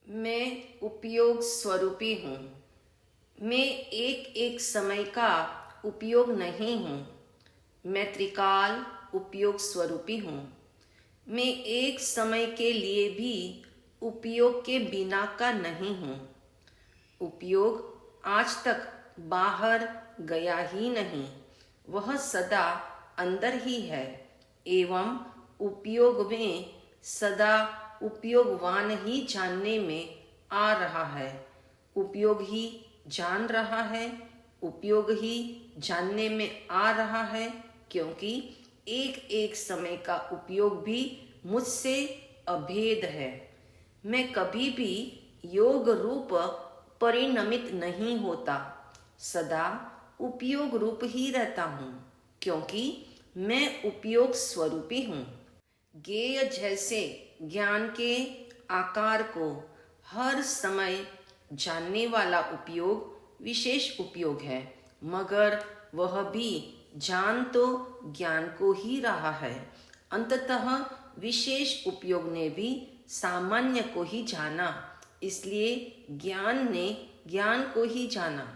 मैं उपयोग स्वरूपी हूँ। मैं एक एक समय का उपयोग नहीं हूँ। मैं त्रिकाल उपयोग स्वरूपी हूँ। मैं एक समय के लिए भी उपयोग के बिना का नहीं हूँ। उपयोग आज तक बाहर गया ही नहीं, वह सदा अंदर ही है एवं उपयोग में सदा उपयोगवान ही जानने में आ रहा है। उपयोग ही जान रहा है, उपयोग ही जानने में आ रहा है, क्योंकि एक एक समय का उपयोग भी मुझसे अभेद है। मैं कभी भी योग रूप परिणमित नहीं होता, सदा उपयोग रूप ही रहता हूँ, क्योंकि मैं उपयोग स्वरूपी हूँ। ज्ञेय जैसे ज्ञान के आकार को हर समय जानने वाला उपयोग विशेष उपयोग है, मगर वह भी जान तो ज्ञान को ही रहा है। अंततः विशेष उपयोग ने भी सामान्य को ही जाना, इसलिए ज्ञान ने ज्ञान को ही जाना।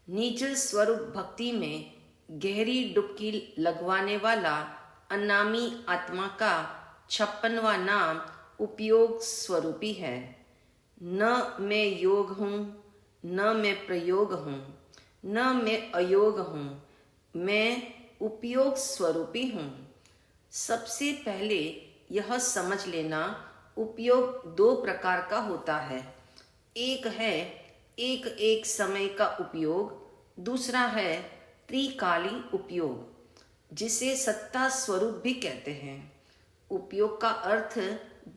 निज स्वरूप भक्ति में गहरी डुबकी लगवाने वाला अनामी आत्मा का 56वां नाम उपयोग स्वरूपी है। न मैं योग हूँ, न मैं प्रयोग हूँ, न मैं अयोग हूँ, मैं उपयोग स्वरूपी हूँ। सबसे पहले यह समझ लेना, उपयोग दो प्रकार का होता है। एक है एक एक समय का उपयोग, दूसरा है त्रिकाली उपयोग, जिसे सत्ता स्वरूप भी कहते हैं। उपयोग का अर्थ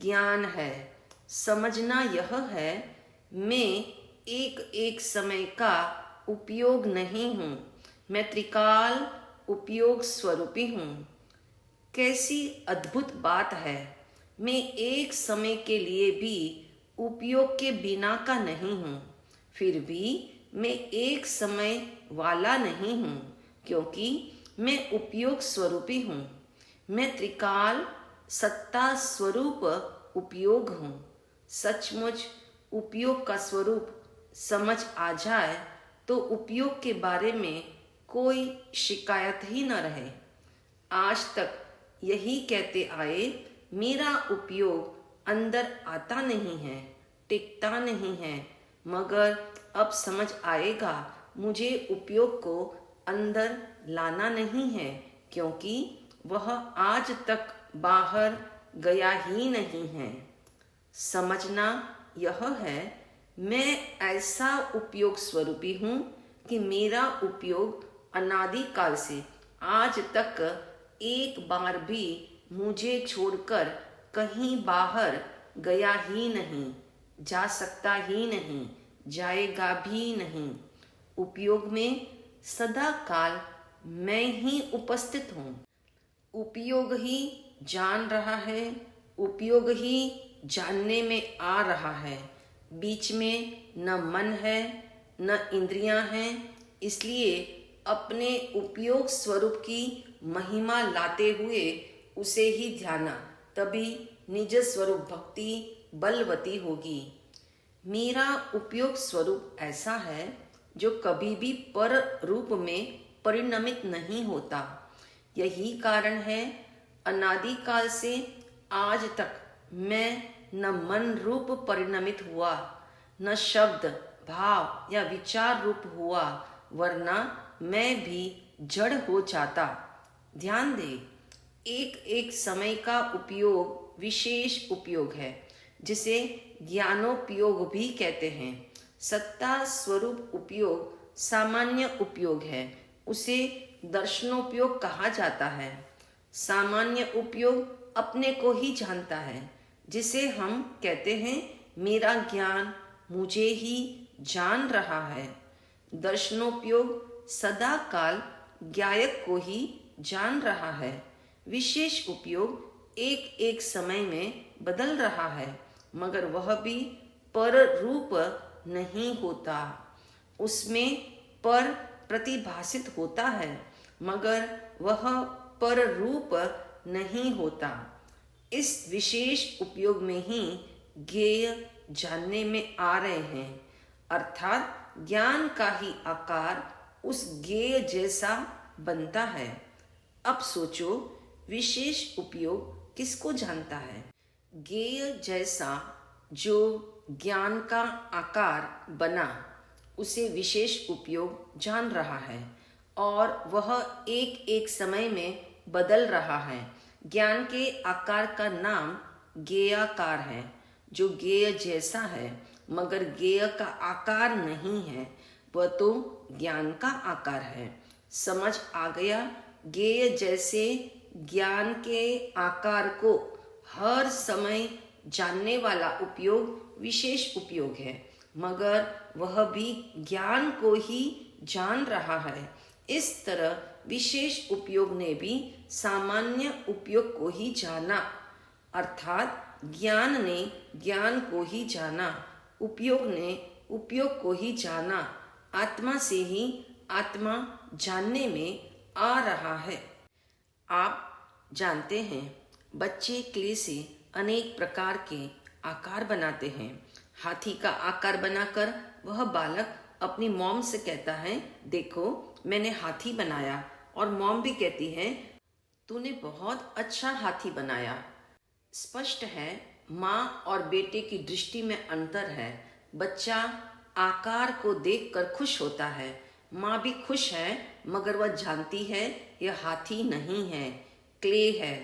ज्ञान है। समझना यह है, मैं एक एक समय का उपयोग नहीं हूँ, मैं त्रिकाल उपयोग स्वरूपी हूँ। कैसी अद्भुत बात है, मैं एक समय के लिए भी उपयोग के बिना का नहीं हूँ, फिर भी मैं एक समय वाला नहीं हूँ, क्योंकि मैं उपयोग स्वरूपी हूँ। मैं त्रिकाल सत्ता स्वरूप उपयोग हूँ। सचमुच उपयोग का स्वरूप समझ आ जाए तो उपयोग के बारे में कोई शिकायत ही न रहे। आज तक यही कहते आए, मेरा उपयोग अंदर आता नहीं है, टिकता नहीं है, मगर अब समझ आएगा मुझे उपयोग को अंदर लाना नहीं है, क्योंकि वह आज तक बाहर गया ही नहीं है। समझना यह है, मैं ऐसा उपयोग स्वरूपी हूँ कि मेरा उपयोग अनादिकाल से आज तक एक बार भी मुझे छोड़कर कहीं बाहर गया ही नहीं, जा सकता ही नहीं, जाएगा भी नहीं। उपयोग में सदा काल मैं ही उपस्थित हूँ। उपयोग ही जान रहा है, उपयोग ही जानने में आ रहा है। बीच में न मन है न इंद्रियां हैं, इसलिए अपने उपयोग स्वरूप की महिमा लाते हुए उसे ही ध्याना, तभी निज स्वरूप भक्ति बलवती होगी। मेरा उपयोग स्वरूप ऐसा है जो कभी भी पर रूप में परिणमित नहीं होता। यही कारण है अनादिकाल से आज तक मैं न मन रूप परिणमित हुआ, न शब्द भाव या विचार रूप हुआ, वरना मैं भी जड़ हो जाता। ध्यान दे, एक एक समय का उपयोग विशेष उपयोग है, जिसे ज्ञानोपयोग भी कहते हैं। सत्ता स्वरूप उपयोग सामान्य उपयोग है, उसे दर्शनोपयोग कहा जाता है। सामान्य उपयोग अपने को ही जानता है, जिसे हम कहते हैं मेरा ज्ञान मुझे ही जान रहा है। दर्शनोपयोग सदा काल ज्ञायक को ही जान रहा है। विशेष उपयोग एक एक समय में बदल रहा है, मगर वह भी पर रूप नहीं होता। उसमें पर प्रतिभासित होता है, मगर वह पर रूप नहीं होता। इस विशेष उपयोग में ही ज्ञेय जानने में आ रहे हैं, अर्थात ज्ञान का ही आकार उस ज्ञेय जैसा बनता है। अब सोचो, विशेष उपयोग किसको जानता है? ज्ञेय जैसा जो ज्ञान का आकार बना उसे विशेष उपयोग जान रहा है और वह एक एक समय में बदल रहा है। ज्ञान के आकार का नाम ज्ञेयाकार है, जो ज्ञेय जैसा है मगर ज्ञेय का आकार नहीं है, वह तो ज्ञान का आकार है। समझ आ गया? ज्ञेय जैसे ज्ञान के आकार को हर समय जानने वाला उपयोग विशेष उपयोग है, मगर वह भी ज्ञान को ही जान रहा है। इस तरह विशेष उपयोग ने भी सामान्य उपयोग को ही जाना, अर्थात ज्ञान ने ज्ञान को ही जाना, उपयोग ने उपयोग को ही जाना। आत्मा से ही आत्मा जानने में आ रहा है। आप जानते हैं, बच्चे क्ले से अनेक प्रकार के आकार बनाते हैं। हाथी का आकार बनाकर वह बालक अपनी मॉम से कहता है, देखो मैंने हाथी बनाया, और मॉम भी कहती है, तूने बहुत अच्छा हाथी बनाया। स्पष्ट है, माँ और बेटे की दृष्टि में अंतर है। बच्चा आकार को देखकर खुश होता है, माँ भी खुश है, मगर वह जानती है यह हाथी नहीं है, क्ले है,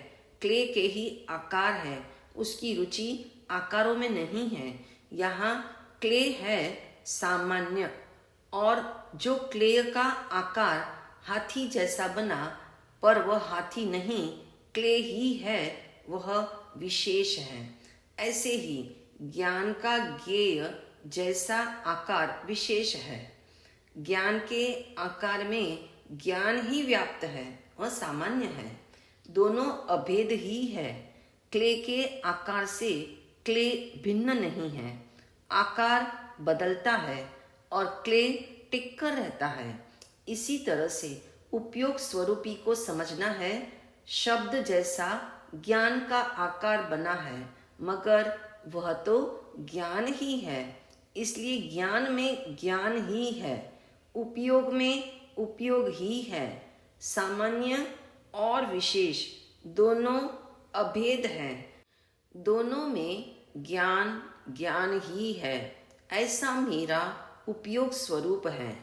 क्ले के ही आकार है, उसकी रुचि आकारों में नहीं है। यहाँ क्ले है सामान्य, और जो क्ले का आकार हाथी जैसा बना पर वह हाथी नहीं, क्ले ही है, वह विशेष है। ऐसे ही ज्ञान का ज्ञेय जैसा आकार विशेष है। ज्ञान के आकार में ज्ञान ही व्याप्त है, वह सामान्य है। दोनों अभेद ही है। क्ले के आकार से क्ले भिन्न नहीं है। आकार बदलता है और क्ले टिक कर रहता है। इसी तरह से उपयोग स्वरूपी को समझना है। शब्द जैसा ज्ञान का आकार बना है, मगर वह तो ज्ञान ही है, इसलिए ज्ञान में ज्ञान ही है, उपयोग में उपयोग ही है। सामान्य और विशेष दोनों अभेद हैं, दोनों में ज्ञान ज्ञान ही है। ऐसा मेरा उपयोग स्वरूप है।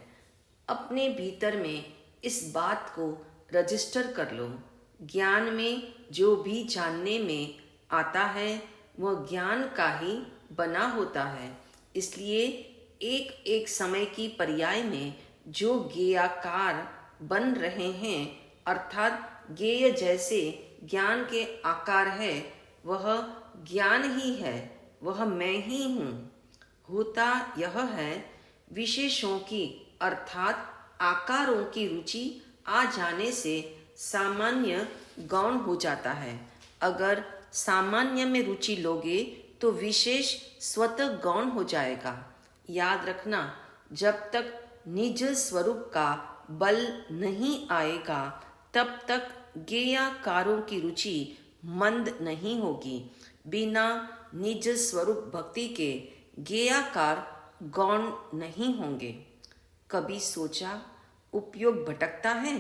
अपने भीतर में इस बात को रजिस्टर कर लो। ज्ञान में जो भी जानने में आता है वह ज्ञान का ही बना होता है, इसलिए एक एक समय की पर्याय में जो ज्ञेयाकार बन रहे हैं, अर्थात ज्ञेय जैसे ज्ञान के आकार है, वह ज्ञान ही है, वह मैं ही हूँ। होता यह है, विशेषों की अर्थात आकारों की रुचि आ जाने से सामान्य गौण हो जाता है। अगर सामान्य में रुचि लोगे तो विशेष स्वतः गौण हो जाएगा। याद रखना, जब तक निज स्वरूप का बल नहीं आएगा तब तक ज्ञेयाकारों की रुचि मंद नहीं होगी। बिना निज स्वरूप भक्ति के ज्ञेयाकार गौण नहीं होंगे। कभी सोचा, उपयोग भटकता है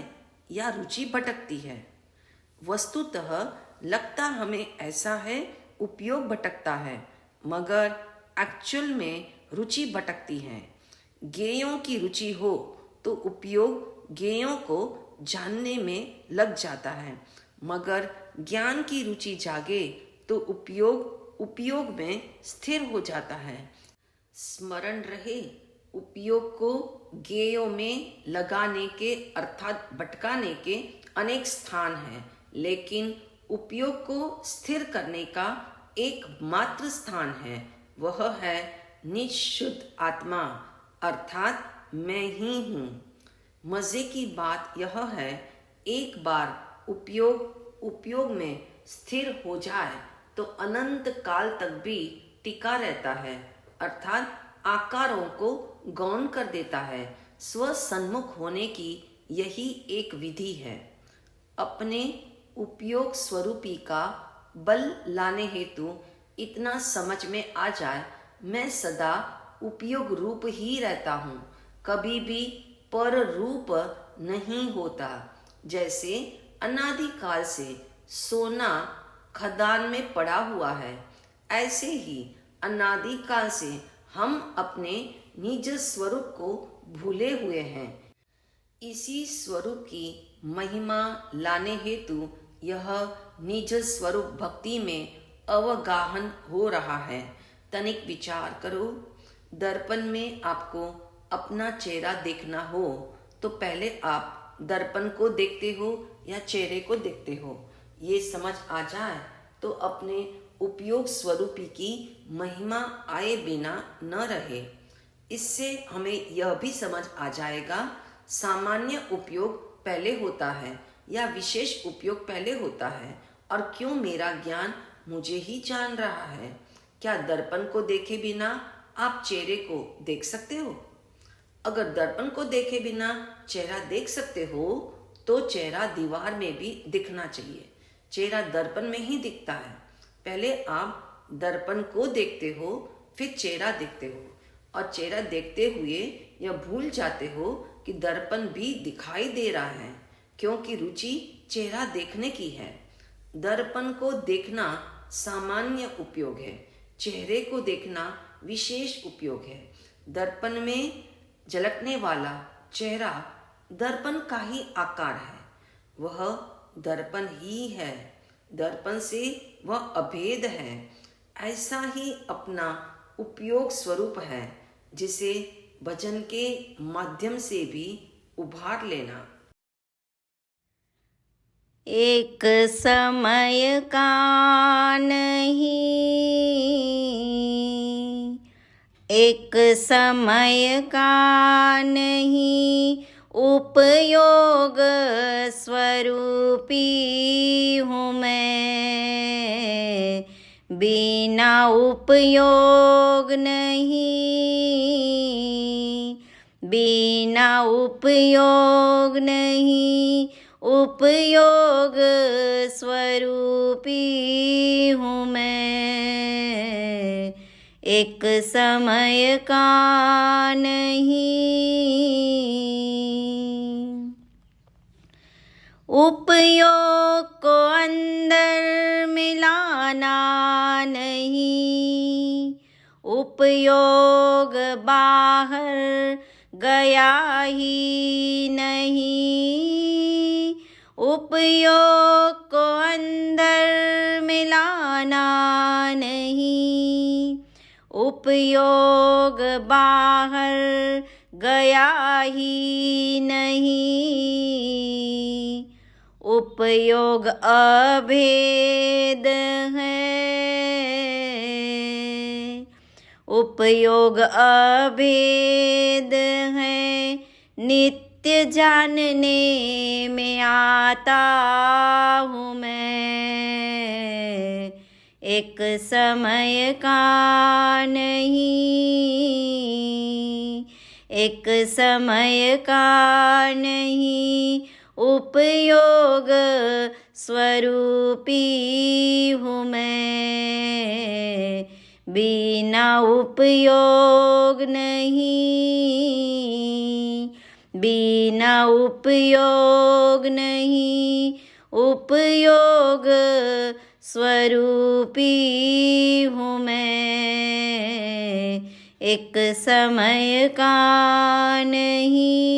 या रुचि भटकती है? वस्तुतः लगता हमें ऐसा है, उपयोग भटकता है, मगर एक्चुअल में रुचि भटकती है। ज्ञेयों की रुचि हो तो उपयोग ज्ञेयों को जानने में लग जाता है, मगर ज्ञान की रुचि जागे तो उपयोग उपयोग में स्थिर हो जाता है। स्मरण रहे, उपयोग को ज्ञेयों में लगाने के अर्थात भटकाने के अनेक स्थान हैं, लेकिन उपयोग को स्थिर करने का एकमात्र स्थान है, वह है निज शुद्ध आत्मा, अर्थात मैं ही हूँ। मजे की बात यह है, एक बार उपयोग में स्थिर हो जाए तो अनंत काल तक भी टिका रहता है, अर्थात आकारों को गौण कर देता है। स्वसन्मुख होने की यही एक विधि है। अपने उपयोग स्वरूपी का बल लाने हेतु इतना समझ में आ जाए, मैं सदा उपयोग रूप ही रहता हूँ, कभी भी पर रूप नहीं होता। जैसे अनादिकाल से सोना खदान में पड़ा हुआ है, ऐसे ही अनादिकाल से हम अपने निज स्वरूप को भूले हुए हैं। इसी स्वरूप की महिमा लाने हेतु यह निज स्वरूप भक्ति में अवगाहन हो रहा है। तनिक विचार करो, दर्पण में आपको अपना चेहरा देखना हो तो पहले आप दर्पण को देखते हो या चेहरे को देखते हो? ये समझ आ जाए तो अपने उपयोग स्वरूपी की महिमा आए बिना न रहे। इससे हमें यह भी समझ आ जाएगा, सामान्य उपयोग पहले होता है या विशेष उपयोग पहले होता है, और क्यों मेरा ज्ञान मुझे ही जान रहा है। क्या दर्पण को देखे बिना आप चेहरे को देख सकते हो? अगर दर्पण को देखे बिना चेहरा देख सकते हो तो चेहरा दीवार में भी दिखना चाहिए। चेहरा दर्पण में ही दिखता है। पहले आप दर्पण को देखते हो, फिर चेहरा देखते हो, और चेहरा देखते हुए यह भूल जाते हो कि दर्पण भी दिखाई दे रहा है, क्योंकि रुचि चेहरा देखने की है। दर्पण को देखना सामान्य उपयोग है, चेहरे को देखना विशेष उपयोग है। दर्पण में झलकने वाला चेहरा दर्पण का ही आकार है, वह दर्पण ही है, दर्पण से वह अभेद है। ऐसा ही अपना उपयोग स्वरूप है, जिसे भजन के माध्यम से भी उभार लेना। एक समय का नहीं, एक समय का नहीं, उपयोग स्वरूपी हूँ मैं, बिना उपयोग नहीं, बिना उपयोग नहीं, उपयोग स्वरूपी हूँ मैं, एक समय का नहीं। उपयोग को अंदर मिलाना नहीं, उपयोग बाहर गया ही नहीं, उपयोग को अंदर मिलाना नहीं, उपयोग बाहर गया ही नहीं, उपयोग अभेद है, उपयोग अभेद है, नित्य जानने में आता हूँ मैं, एक समय का नहीं, एक समय का नहीं, उपयोग स्वरूपी हूँ मैं, बिना उपयोग नहीं, बिना उपयोग नहीं, उपयोग स्वरूपी हूँ मैं, एक समय का नहीं।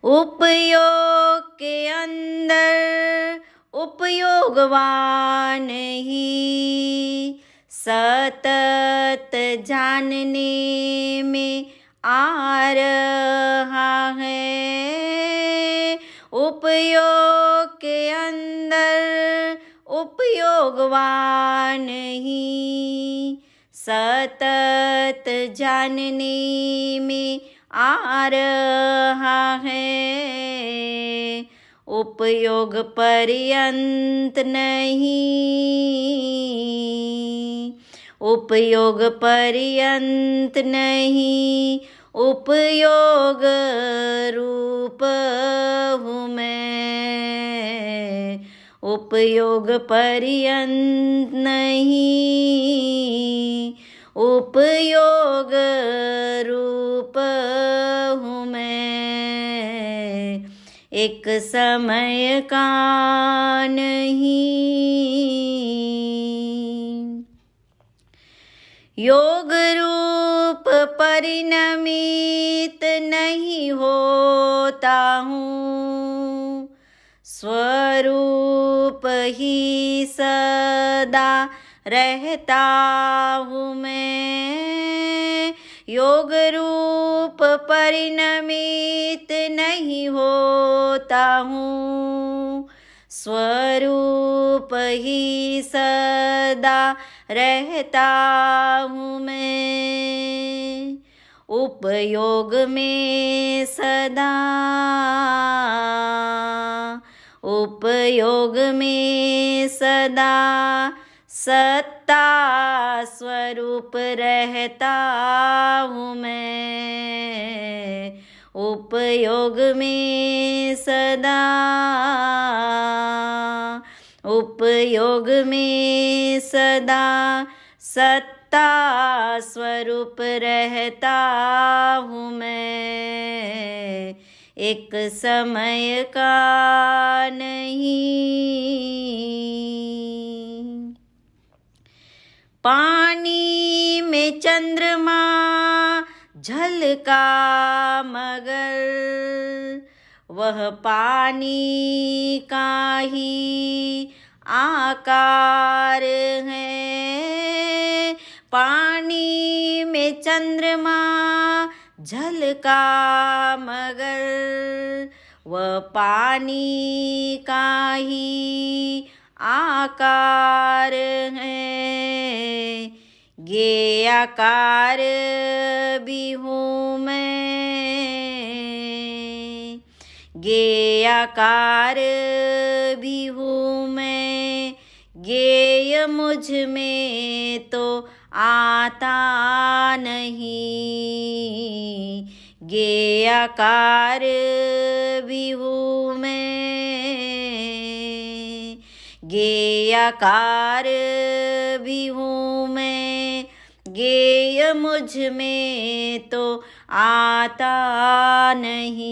उपयोग के अंदर उपयोगवान ही, सतत जानने में आ रहा है, उपयोग के अंदर उपयोगवान ही, सतत जानने में आ रहा है, उपयोग पर्यंत नहीं, उपयोग पर्यंत नहीं, उपयोग रूप हूँ मैं, उपयोग पर्यंत नहीं, उपयोग रूप हूँ मैं, एक समय का नहीं। योग रूप परिणमित नहीं होता हूँ, स्वरूप ही सदा रहता हूँ मैं। योग रूप परिणमित नहीं होता हूँ, स्वरूप ही सदा रहता हूँ मैं। उपयोग में सदा, उपयोग में सदा सत्ता स्वरूप रहता हूँ मैं। उपयोग में सदा, उपयोग में सदा सत्ता स्वरूप रहता हूँ मैं, एक समय का नहीं। पानी में चंद्रमा झलका मगर वह पानी का ही आकार है। पानी में चंद्रमा झलका मगर वह पानी का ही आकार है। गे आकार भी हूँ मैं, गे आकार भी हूँ मैं, गेय मुझ में तो आता नहीं। गे आकार भी हूँ मैं, गे आकार भी हूँ मैं, गेय मुझ में तो आता नहीं,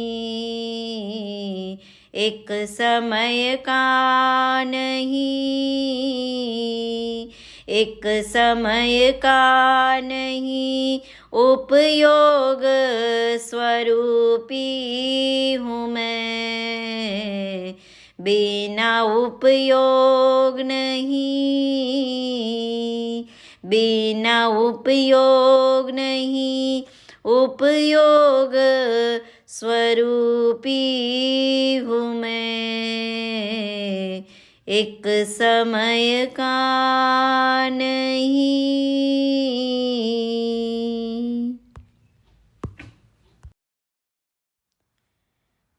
एक समय का नहीं, एक समय का नहीं। उपयोग स्वरूपी हूँ मैं, बिना उपयोग नहीं, बिना उपयोग नहीं। उपयोग स्वरूपी हूँ मैं, एक समय का नहीं।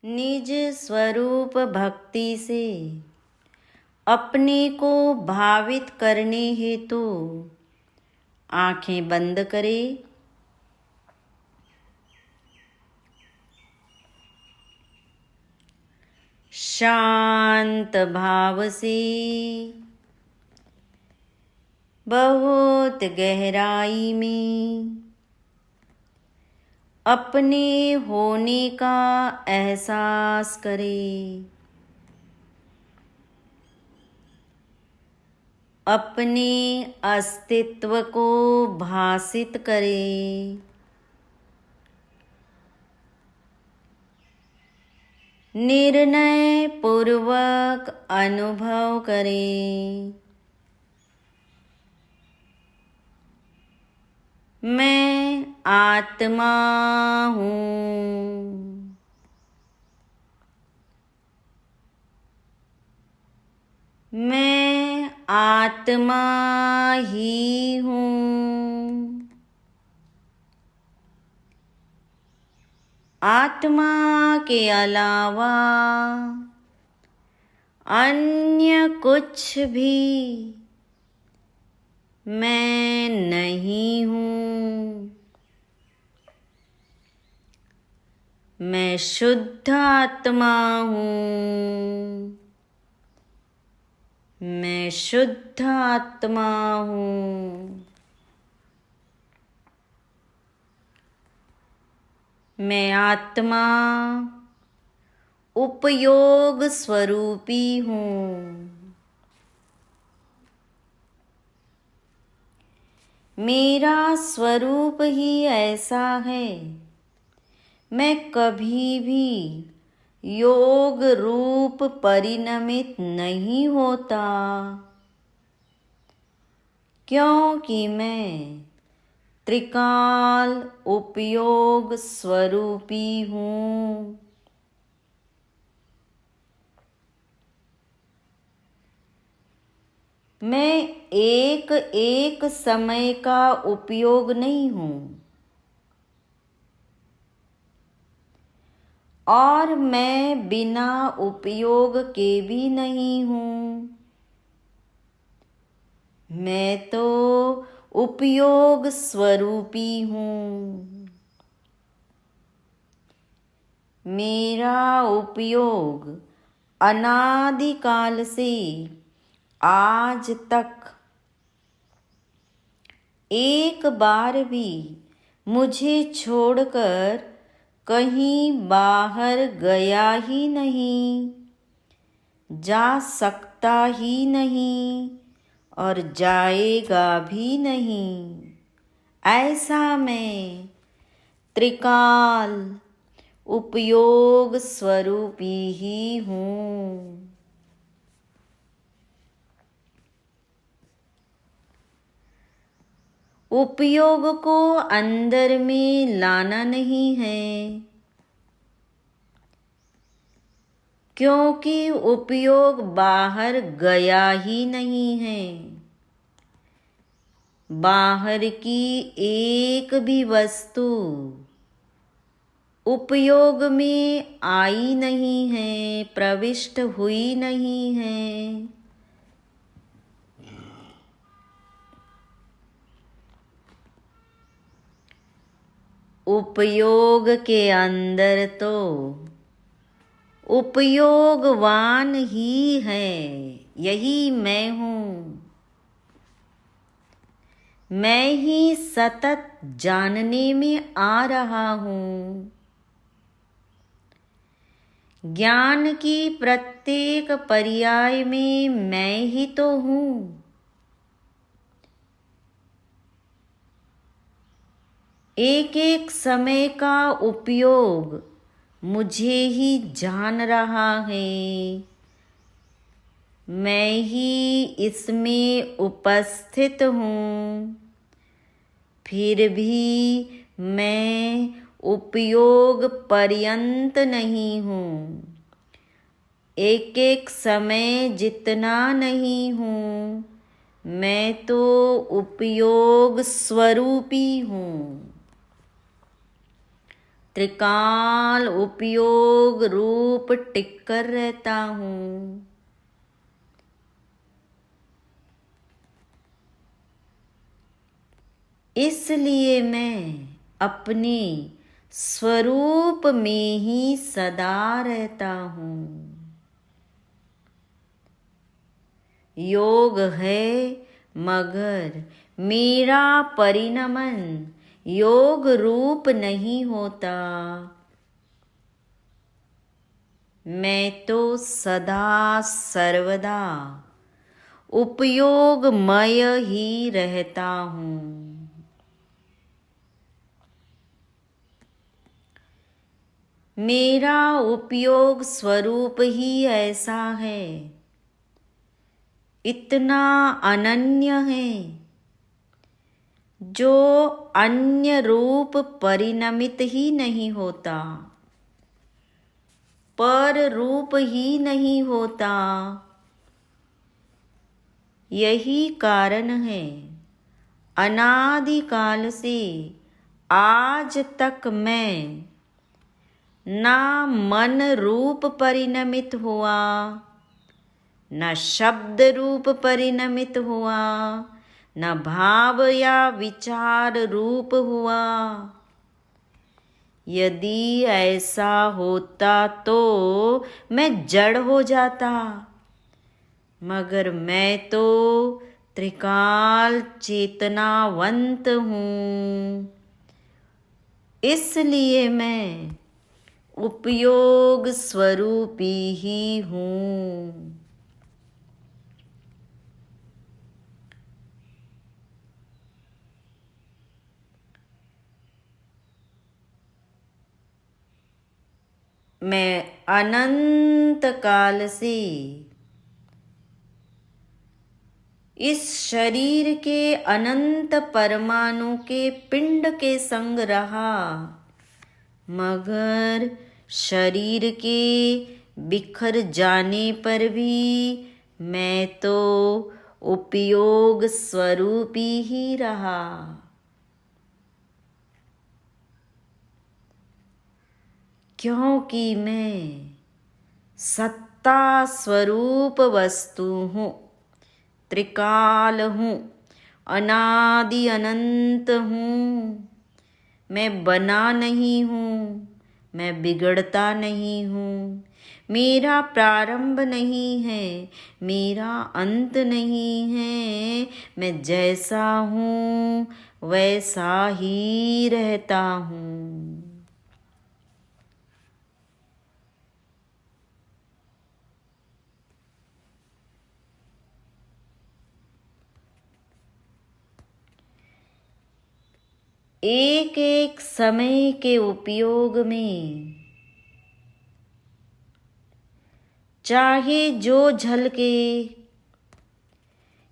निज स्वरूप भक्ति से अपने को भावित करने हेतु आंखें बंद करें। शांत भाव से बहुत गहराई में अपने होने का एहसास करें। अपने अस्तित्व को भासित करें। निर्णय पूर्वक अनुभव करें, मैं आत्मा हूँ। मैं आत्मा ही हूँ। आत्मा के अलावा अन्य कुछ भी मैं नहीं हूँ। मैं शुद्ध आत्मा हूँ। मैं शुद्ध आत्मा हूँ। मैं आत्मा उपयोग स्वरूपी हूँ। मेरा स्वरूप ही ऐसा है, मैं कभी भी योग रूप परिणमित नहीं होता, क्योंकि मैं त्रिकाल उपयोग स्वरूपी हूँ। मैं एक एक समय का उपयोग नहीं हूँ और मैं बिना उपयोग के भी नहीं हूँ। मैं तो उपयोग स्वरूपी हूँ। मेरा उपयोग अनादिकाल से आज तक एक बार भी मुझे छोड़कर कहीं बाहर गया ही नहीं, जा सकता ही नहीं और जाएगा भी नहीं। ऐसा मैं त्रिकाल उपयोग स्वरूपी ही हूँ। उपयोग को अंदर में लाना नहीं है, क्योंकि उपयोग बाहर गया ही नहीं है। बाहर की एक भी वस्तु उपयोग में आई नहीं है, प्रविष्ट हुई नहीं है। उपयोग के अंदर तो उपयोगवान ही है, यही मैं हूँ। मैं ही सतत जानने में आ रहा हूँ। ज्ञान की प्रत्येक पर्याय में मैं ही तो हूँ। एक एक समय का उपयोग मुझे ही जान रहा है। मैं ही इसमें उपस्थित हूँ। फिर भी मैं उपयोग पर्यंत नहीं हूँ। एक एक समय जितना नहीं हूँ, मैं तो उपयोग स्वरूपी हूँ। त्रिकाल उपयोग रूप टिककर रहता हूँ। इसलिए मैं अपने स्वरूप में ही सदा रहता हूँ। योग है मगर मेरा परिणमन योग रूप नहीं होता। मैं तो सदा सर्वदा उपयोगमय ही रहता हूँ। मेरा उपयोग स्वरूप ही ऐसा है, इतना अनन्य है, जो अन्य रूप परिणमित ही नहीं होता, पर रूप ही नहीं होता। यही कारण है अनादिकाल से आज तक मैं ना मन रूप परिणमित हुआ, न शब्द रूप परिणमित हुआ, न भाव या विचार रूप हुआ। यदि ऐसा होता तो मैं जड़ हो जाता, मगर मैं तो त्रिकाल चेतनावंत हूँ, इसलिए मैं उपयोग स्वरूपी ही हूँ। मैं अनंत काल से इस शरीर के अनंत परमाणु के पिंड के संग रहा, मगर शरीर के बिखर जाने पर भी मैं तो उपयोग स्वरूपी ही रहा। क्योंकि मैं सत्ता स्वरूप वस्तु हूँ, त्रिकाल हूँ, अनादि अनंत हूँ। मैं बना नहीं हूँ, मैं बिगड़ता नहीं हूँ। मेरा प्रारंभ नहीं है, मेरा अंत नहीं है। मैं जैसा हूँ वैसा ही रहता हूँ। एक एक समय के उपयोग में चाहे जो झलके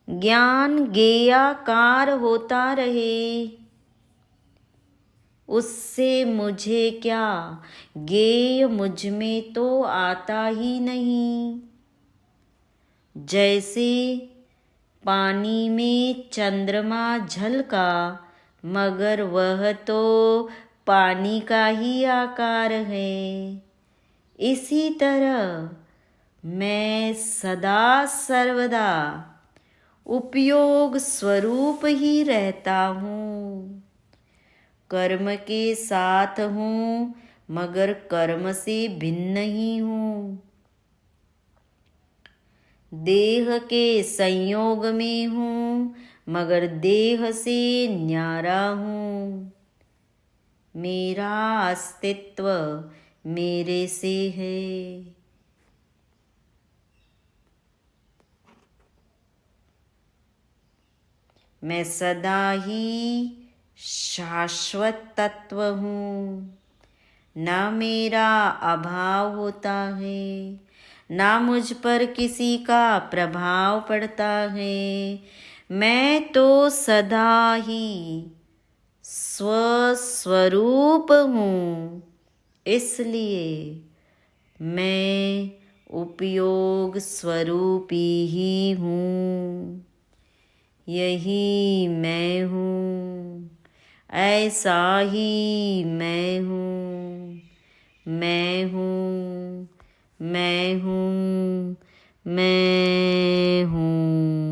ज्ञान गेयाकार होता रहे, उससे मुझे क्या, गेय मुझ में तो आता ही नहीं। जैसे पानी में चंद्रमा झलका, मगर वह तो पानी का ही आकार है। इसी तरह मैं सदा सर्वदा उपयोग स्वरूप ही रहता हूँ। कर्म के साथ हूँ, मगर कर्म से भिन्न ही हूँ। देह के संयोग में हूँ, मगर देह से न्यारा हूँ। मेरा अस्तित्व मेरे से है। मैं सदा ही शाश्वत तत्व हूँ। ना मेरा अभाव होता है, ना मुझ पर किसी का प्रभाव पड़ता है। मैं तो सदा ही स्वस्वरूप हूँ, इसलिए मैं उपयोग स्वरूपी ही हूँ। यही मैं हूँ, ऐसा ही मैं हूँ। मैं हूँ, मैं हूँ, मैं हूँ।